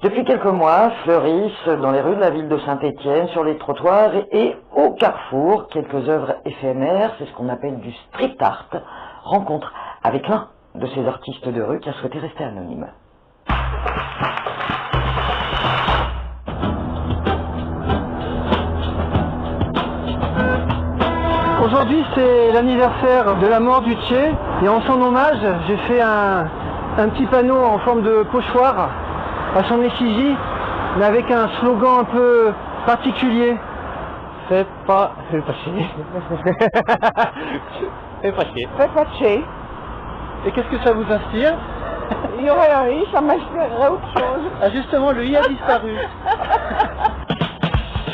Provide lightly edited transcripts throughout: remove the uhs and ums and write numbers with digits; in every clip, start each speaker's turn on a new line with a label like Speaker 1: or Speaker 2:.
Speaker 1: Depuis quelques mois, fleurissent dans les rues de la ville de Saint-Étienne, sur les trottoirs et au carrefour, quelques œuvres éphémères, c'est ce qu'on appelle du street art. Rencontre avec l'un de ces artistes de rue qui a souhaité rester anonyme.
Speaker 2: Aujourd'hui, c'est l'anniversaire de la mort du Tché et en son hommage, j'ai fait un petit panneau en forme de pochoir à son effigie, mais avec un slogan un peu particulier. Fais pas chier. Fais pas chier.
Speaker 3: Fais pas chier.
Speaker 2: Et qu'est-ce que ça vous inspire?
Speaker 3: Il y aurait un i, ça m'inspirerait autre chose.
Speaker 2: Ah justement, le i a disparu.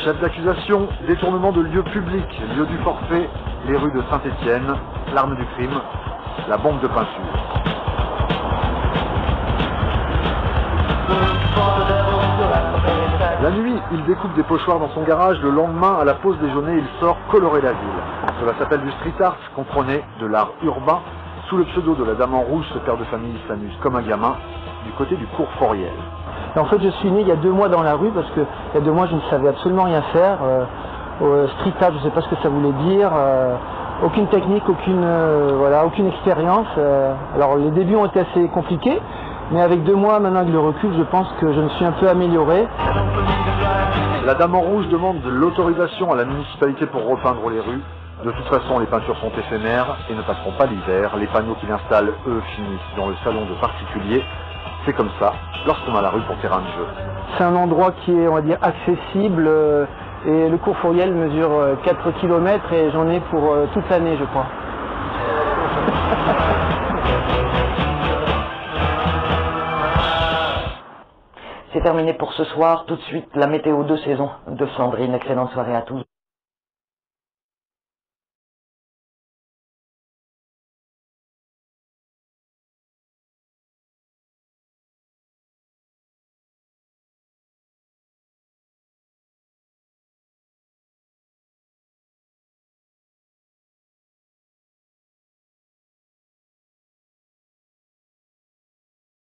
Speaker 4: Chef d'accusation, détournement de lieux publics, lieu du forfait, les rues de Saint-Étienne, l'arme du crime, la bombe de peinture. La nuit, il découpe des pochoirs dans son garage. Le lendemain, à la pause déjeuner, il sort colorer la ville. Cela s'appelle du street art, comprenez, de l'art urbain. Sous le pseudo de la Dame en Rouge, ce père de famille s'amuse comme un gamin, du côté du cours Foriel.
Speaker 2: En fait, je suis né il y a 2 mois dans la rue parce que il y a 2 mois, je ne savais absolument rien faire. Street art, je ne sais pas ce que ça voulait dire. Aucune technique, aucune expérience. Alors, les débuts ont été assez compliqués, mais avec 2 mois, maintenant avec le recul, je pense que je me suis un peu amélioré.
Speaker 4: La Dame en Rouge demande de l'autorisation à la municipalité pour repeindre les rues. De toute façon, les peintures sont éphémères et ne passeront pas l'hiver. Les panneaux qu'il installe, eux, finissent dans le salon de particuliers. C'est comme ça, lorsqu'on a la rue pour terrain de jeu.
Speaker 2: C'est un endroit qui est, on va dire, accessible et le cours Foriel mesure 4 km et j'en ai pour toute l'année, je crois.
Speaker 1: C'est terminé pour ce soir. Tout de suite, la météo de saison de Sandrine. Excellente soirée à tous.